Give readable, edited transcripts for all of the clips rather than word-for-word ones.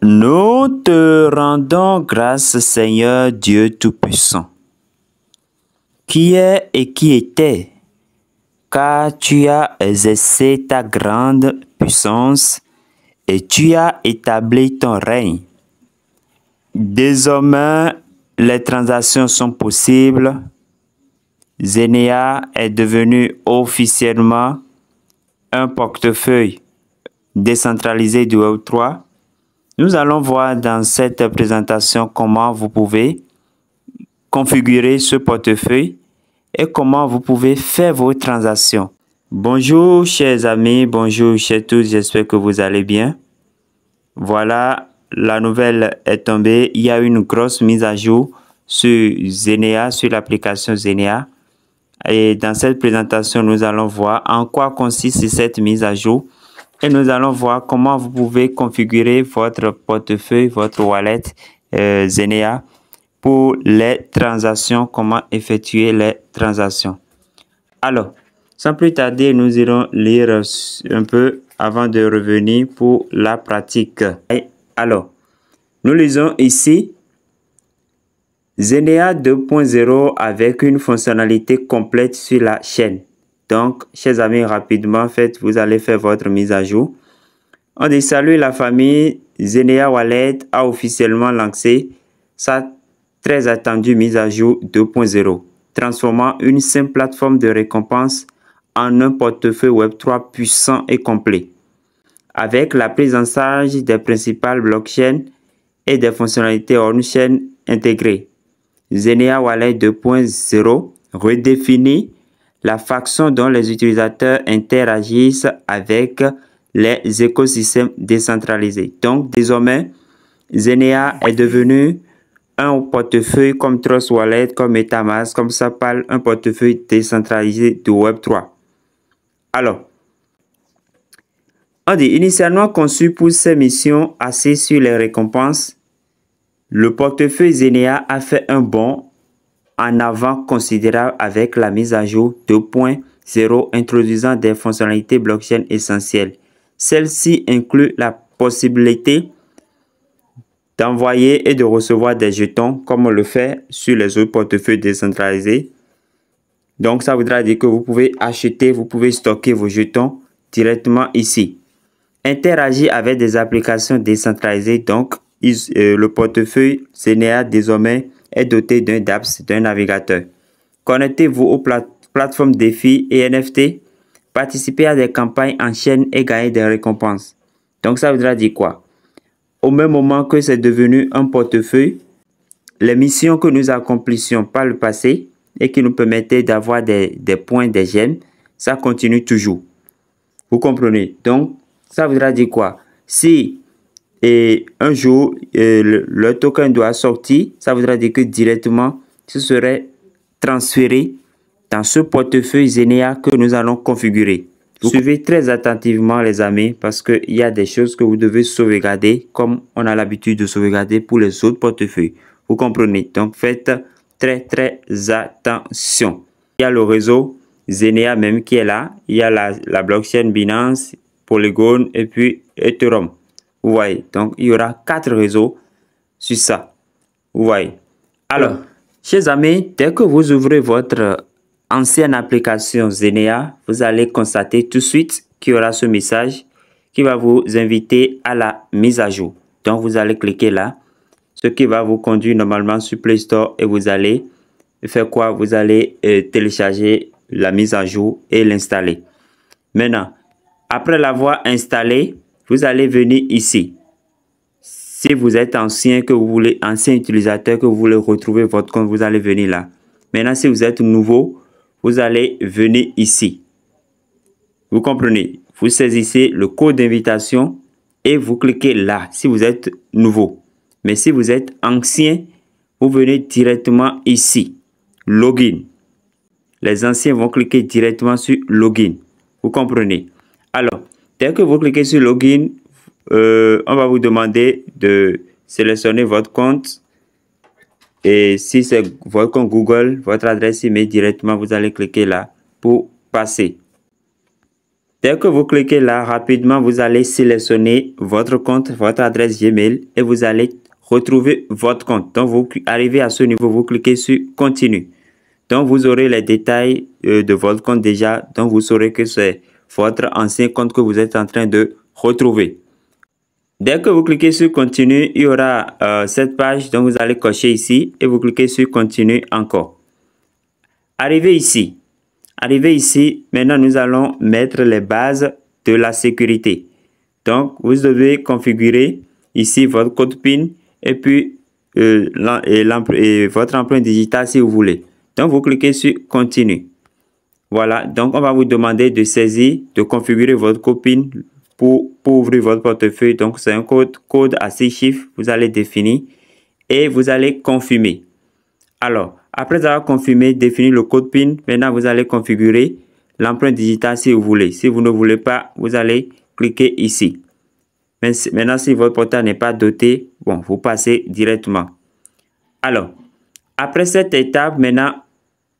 Nous te rendons grâce, Seigneur Dieu Tout-Puissant, qui est et qui était, car tu as exercé ta grande puissance et tu as établi ton règne. Désormais, les transactions sont possibles. Zenea est devenu officiellement un portefeuille décentralisé du Web3. Nous allons voir dans cette présentation comment vous pouvez configurer ce portefeuille et comment vous pouvez faire vos transactions. Bonjour chers amis, bonjour chers tous, j'espère que vous allez bien. Voilà, la nouvelle est tombée. Il y a une grosse mise à jour sur Zenea, sur l'application Zenea. Et dans cette présentation, nous allons voir en quoi consiste cette mise à jour. Et nous allons voir comment vous pouvez configurer votre portefeuille, votre wallet Zenea pour les transactions, comment effectuer les transactions. Alors, sans plus tarder, nous irons lire un peu avant de revenir pour la pratique. Alors, nous lisons ici Zenea 2.0 avec une fonctionnalité complète sur la chaîne. Donc, chers amis, rapidement, vous allez faire votre mise à jour. On dit salut la famille, Zenea Wallet a officiellement lancé sa très attendue mise à jour 2.0, transformant une simple plateforme de récompense en un portefeuille Web3 puissant et complet. Avec la prise en charge des principales blockchains et des fonctionnalités on-chain intégrées, Zenea Wallet 2.0 redéfinit la façon dont les utilisateurs interagissent avec les écosystèmes décentralisés. Donc, désormais, Zenea est devenu un portefeuille comme Trust Wallet, comme MetaMask, comme ça parle, un portefeuille décentralisé de Web3. Alors, on dit initialement conçu pour ses missions axées sur les récompenses, le portefeuille Zenea a fait un bond en avant considérable avec la mise à jour 2.0 introduisant des fonctionnalités blockchain essentielles. Celle-ci inclut la possibilité d'envoyer et de recevoir des jetons comme on le fait sur les autres portefeuilles décentralisés. Donc ça voudra dire que vous pouvez acheter, vous pouvez stocker vos jetons directement ici. Interagir avec des applications décentralisées, donc le portefeuille Zenea désormais est doté d'un dApps, d'un navigateur. Connectez-vous aux plateformes défis et NFT, participez à des campagnes en chaîne et gagnez des récompenses. Donc ça voudra dire quoi? Au même moment que c'est devenu un portefeuille, les missions que nous accomplissions par le passé et qui nous permettaient d'avoir des points, des gemmes, ça continue toujours. Vous comprenez? Donc, ça voudra dire quoi? Si un jour le token doit sortir, ça voudra dire que directement, ce serait transféré dans ce portefeuille Zenea que nous allons configurer. Vous suivez très attentivement les amis parce qu'il y a des choses que vous devez sauvegarder comme on a l'habitude de sauvegarder pour les autres portefeuilles. Vous comprenez? Donc faites très attention. Il y a le réseau Zenea même qui est là. Il y a la blockchain Binance, Polygon et puis Ethereum. Vous voyez, donc il y aura 4 réseaux sur ça. Vous voyez. Alors, chers amis, dès que vous ouvrez votre ancienne application Zenea, vous allez constater tout de suite qu'il y aura ce message qui va vous inviter à la mise à jour. Donc, vous allez cliquer là, ce qui va vous conduire normalement sur Play Store et vous allez faire quoi? Vous allez télécharger la mise à jour et l'installer. Maintenant, après l'avoir installé, vous allez venir ici. Si vous êtes ancien utilisateur que vous voulez retrouver votre compte, vous allez venir là. Maintenant, si vous êtes nouveau, vous allez venir ici. Vous comprenez? Vous saisissez le code d'invitation et vous cliquez là si vous êtes nouveau. Mais si vous êtes ancien, vous venez directement ici. Login. Les anciens vont cliquer directement sur Login. Vous comprenez? Alors, dès que vous cliquez sur Login, on va vous demander de sélectionner votre compte. Et si c'est votre compte Google, votre adresse email directement, vous allez cliquer là pour passer. Dès que vous cliquez là, rapidement, vous allez sélectionner votre compte, votre adresse Gmail et vous allez retrouver votre compte. Donc, vous arrivez à ce niveau, vous cliquez sur Continue. Donc, vous aurez les détails de votre compte déjà. Donc, vous saurez que c'est votre ancien compte que vous êtes en train de retrouver. Dès que vous cliquez sur Continue, il y aura cette page. Donc, vous allez cocher ici et vous cliquez sur Continue encore. Arrivé ici, maintenant nous allons mettre les bases de la sécurité. Donc, vous devez configurer ici votre code PIN et puis votre empreinte digitale si vous voulez. Donc, vous cliquez sur Continue. Voilà, donc on va vous demander de saisir, de configurer votre code PIN pour ouvrir votre portefeuille. Donc, c'est un code à 6 chiffres, vous allez définir et vous allez confirmer. Alors, après avoir confirmé, défini le code PIN, maintenant vous allez configurer l'empreinte digitale si vous voulez. Si vous ne voulez pas, vous allez cliquer ici. Maintenant, si votre portable n'est pas doté, bon, vous passez directement. Alors, après cette étape, maintenant,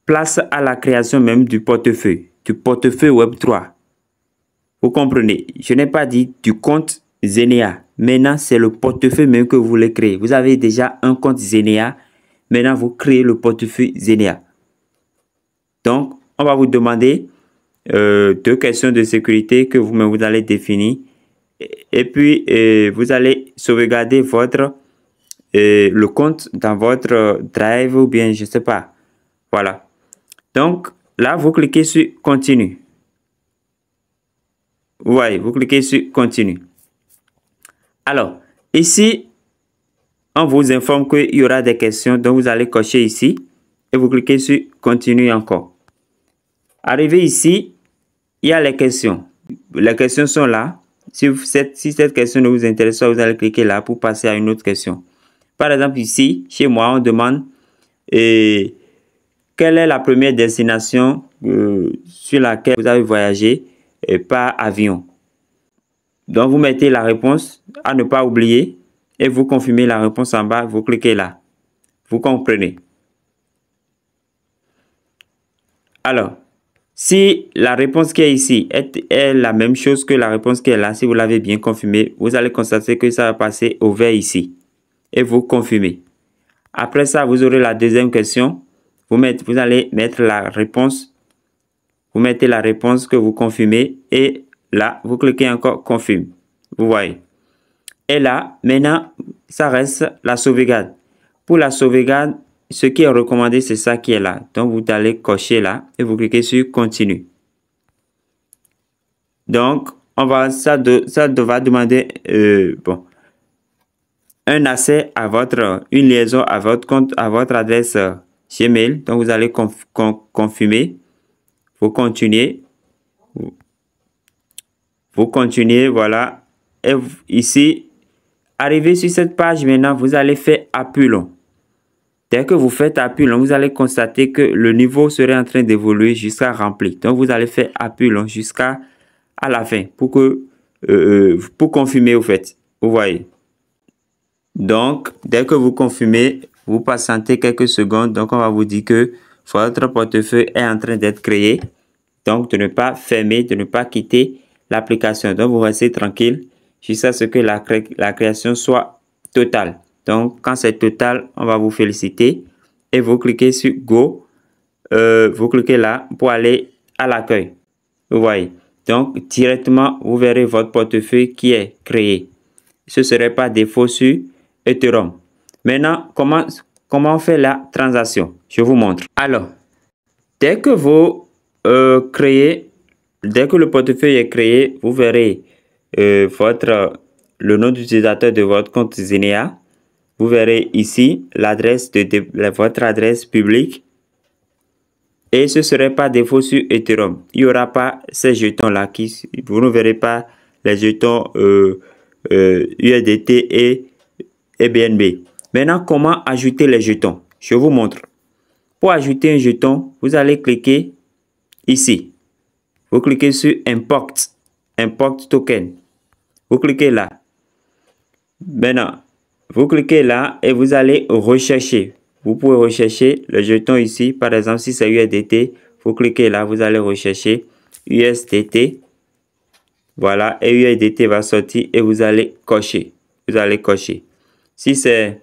place à la création même du portefeuille Web3. Vous comprenez, je n'ai pas dit du compte Zenea. Maintenant, c'est le portefeuille même que vous voulez créer. Vous avez déjà un compte Zenea. Maintenant, vous créez le portefeuille Zenea. Donc, on va vous demander 2 questions de sécurité que vous-même vous allez définir. Et puis, vous allez sauvegarder le compte dans votre Drive ou bien, je ne sais pas. Voilà. Donc, là, vous cliquez sur Continue. Ouais, vous cliquez sur Continue. Alors, ici, on vous informe qu'il y aura des questions, donc vous allez cocher ici et vous cliquez sur Continue encore. Arrivé ici, il y a les questions. Les questions sont là. Si cette question ne vous intéresse pas, vous allez cliquer là pour passer à une autre question. Par exemple, ici, chez moi, on demande quelle est la première destination sur laquelle vous avez voyagé par avion. Donc, vous mettez la réponse à ne pas oublier et vous confirmez la réponse en bas. Vous cliquez là. Vous comprenez? Alors, si la réponse qui est ici est la même chose que la réponse qui est là, si vous l'avez bien confirmé, vous allez constater que ça va passer au vert ici. Et vous confirmez. Après ça, vous aurez la deuxième question. Vous allez mettre la réponse. Vous mettez la réponse que vous confirmez. Et là, vous cliquez encore confirme. Vous voyez. Et là, maintenant, ça reste la sauvegarde. Pour la sauvegarde, ce qui est recommandé, c'est ça qui est là. Donc, vous allez cocher là et vous cliquez sur Continue. Donc, ça va demander un accès à une liaison à votre compte, à votre adresse Gmail. Donc, vous allez confirmer. Vous continuez. Vous continuez, voilà. Et ici, arrivé sur cette page, maintenant, vous allez faire appui long. Dès que vous faites appui long, vous allez constater que le niveau serait en train d'évoluer jusqu'à rempli. Donc, vous allez faire appui long jusqu'à la fin pour confirmer, au fait. Vous voyez. Donc, dès que vous confirmez, vous patientez quelques secondes. Donc, on va vous dire que votre portefeuille est en train d'être créé. Donc, de ne pas fermer, de ne pas quitter l'application. Donc, vous restez tranquille jusqu'à ce que la création soit totale. Donc, quand c'est total, on va vous féliciter et vous cliquez sur Go. Vous cliquez là pour aller à l'accueil. Vous voyez. Donc, directement, vous verrez votre portefeuille qui est créé. Ce ne serait pas défaut sur Ethereum. Maintenant, comment on fait la transaction? Je vous montre. Alors, dès que dès que le portefeuille est créé, vous verrez le nom d'utilisateur de votre compte Zenea. Vous verrez ici l'adresse votre adresse publique. Et ce ne serait pas défaut sur Ethereum. Il n'y aura pas ces jetons-là. Vous ne verrez pas les jetons USDT et BNB. Maintenant, comment ajouter les jetons? Je vous montre. Pour ajouter un jeton, vous allez cliquer ici. Vous cliquez sur Import Token. Vous cliquez là. Maintenant, vous cliquez là et vous allez rechercher. Vous pouvez rechercher le jeton ici. Par exemple, si c'est USDT, vous cliquez là, vous allez rechercher USDT. Voilà, et USDT va sortir et vous allez cocher. Vous allez cocher. Si c'est...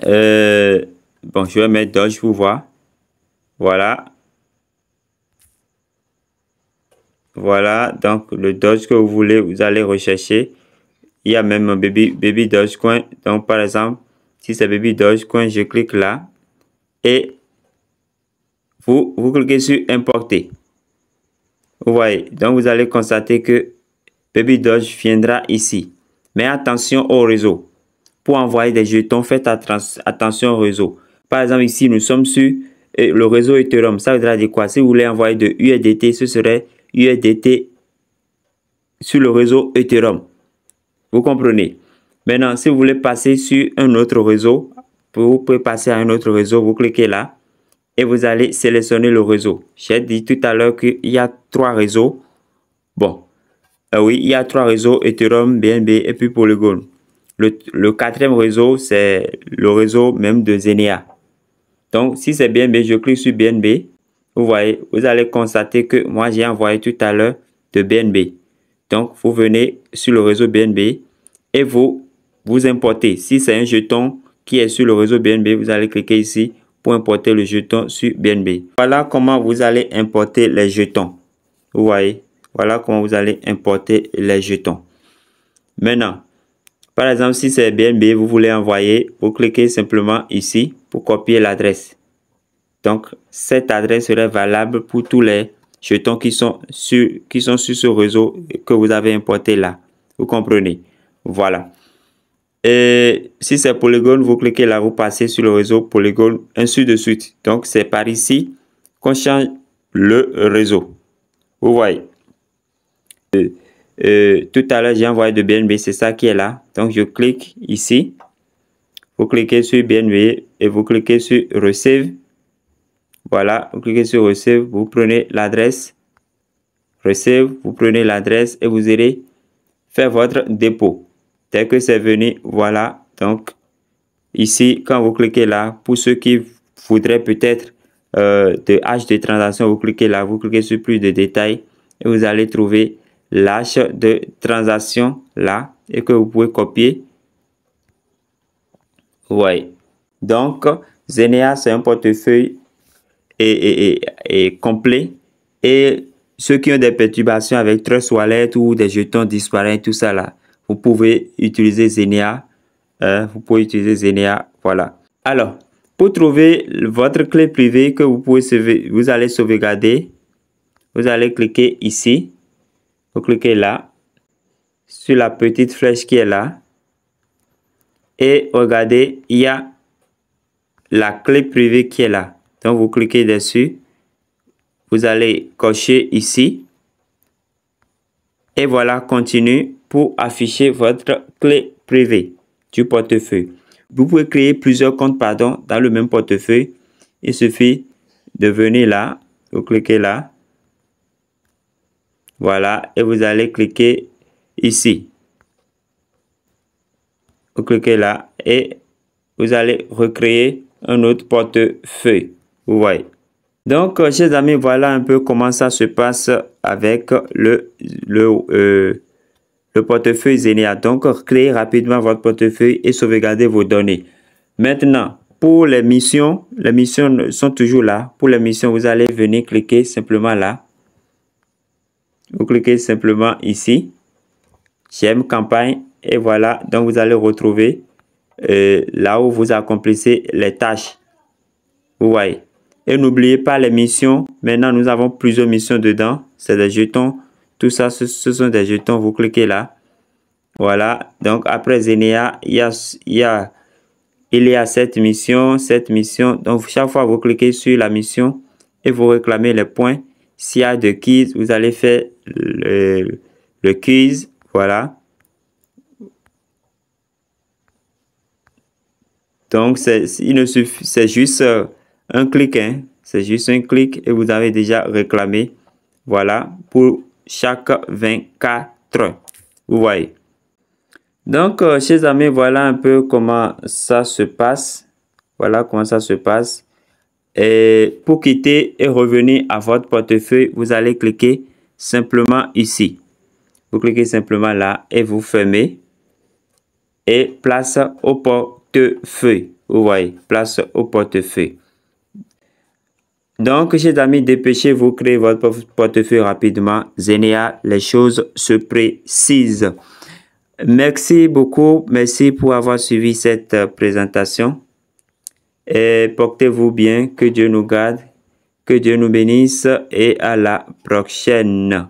bon, je vais mettre Doge pour voir. Voilà. Voilà, donc le Doge que vous voulez, vous allez rechercher. Il y a même un Baby Dogecoin. Donc, par exemple, si c'est Baby Dogecoin, je clique là. Et vous cliquez sur Importer. Vous voyez, donc vous allez constater que Baby Doge viendra ici. Mais attention au réseau. Pour envoyer des jetons, faites attention au réseau. Par exemple, ici, nous sommes sur le réseau Ethereum. Ça voudra dire quoi? Si vous voulez envoyer de USDT, ce serait USDT sur le réseau Ethereum. Vous comprenez? Maintenant, si vous voulez passer sur un autre réseau, vous pouvez passer à un autre réseau. Vous cliquez là et vous allez sélectionner le réseau. J'ai dit tout à l'heure qu'il y a 3 réseaux. Bon, oui, il y a 3 réseaux, Ethereum, BNB et puis Polygon. Le 4e réseau, c'est le réseau même de Zenea. Donc, si c'est BNB, je clique sur BNB. Vous voyez, vous allez constater que moi, j'ai envoyé tout à l'heure de BNB. Donc, vous venez sur le réseau BNB et vous importez. Si c'est un jeton qui est sur le réseau BNB, vous allez cliquer ici pour importer le jeton sur BNB. Voilà comment vous allez importer les jetons. Vous voyez, voilà comment vous allez importer les jetons. Maintenant, par exemple, si c'est BNB, vous voulez envoyer, vous cliquez simplement ici pour copier l'adresse. Donc, cette adresse serait valable pour tous les jetons qui sont sur ce réseau que vous avez importé là. Vous comprenez? Voilà. Et si c'est Polygon, vous cliquez là, vous passez sur le réseau Polygon, ainsi de suite. Donc, c'est par ici qu'on change le réseau. Vous voyez. Tout à l'heure, j'ai envoyé de BNB, c'est ça qui est là. Donc, je clique ici. Vous cliquez sur BNB et vous cliquez sur Receive. Voilà, vous cliquez sur Receive, vous prenez l'adresse. Receive, vous prenez l'adresse et vous irez faire votre dépôt. Dès que c'est venu, voilà. Donc, ici, quand vous cliquez là, pour ceux qui voudraient peut-être de hash de transaction, vous cliquez là, vous cliquez sur plus de détails et vous allez trouver l'hash de transaction là et que vous pouvez copier. Ouais. Donc, Zenea, c'est un portefeuille et complet. Et ceux qui ont des perturbations avec Trust Wallet ou des jetons disparaissent, tout ça là, vous pouvez utiliser Zenea. Vous pouvez utiliser Zenea. Voilà. Alors, pour trouver votre clé privée que vous allez sauvegarder, vous allez cliquer ici. Vous cliquez là, sur la petite flèche qui est là. Et regardez, il y a la clé privée qui est là. Donc, vous cliquez dessus. Vous allez cocher ici. Et voilà, continue pour afficher votre clé privée du portefeuille. Vous pouvez créer plusieurs comptes, dans le même portefeuille. Il suffit de venir là. Vous cliquez là. Voilà. Et vous allez cliquer ici. Vous cliquez là et vous allez recréer un autre portefeuille. Vous voyez. Donc, chers amis, voilà un peu comment ça se passe avec le portefeuille Zenea. Donc, créez rapidement votre portefeuille et sauvegardez vos données. Maintenant, pour les missions sont toujours là. Pour les missions, vous allez venir cliquer simplement là. Vous cliquez simplement ici. J'aime campagne. Et voilà, donc vous allez retrouver là où vous accomplissez les tâches. Vous voyez. Et n'oubliez pas les missions. Maintenant, nous avons plusieurs missions dedans. C'est des jetons. Tout ça, ce sont des jetons. Vous cliquez là. Voilà. Donc, après Zenea, il y a cette mission. Donc, chaque fois, vous cliquez sur la mission et vous réclamez les points. S'il y a de quiz, vous allez faire le quiz. Voilà. Donc, c'est juste un clic. Hein. C'est juste un clic et vous avez déjà réclamé. Voilà, pour chaque 24 heures. Vous voyez. Donc, chers amis, voilà un peu comment ça se passe. Voilà comment ça se passe. Et pour quitter et revenir à votre portefeuille, vous allez cliquer simplement ici. Vous cliquez simplement là et vous fermez. Et place au portefeuille. Vous voyez, place au portefeuille. Donc, chers amis, dépêchez-vous, créez votre portefeuille rapidement. Zenea, les choses se précisent. Merci beaucoup. Merci pour avoir suivi cette présentation. Et portez-vous bien. Que Dieu nous garde. Que Dieu nous bénisse. Et à la prochaine.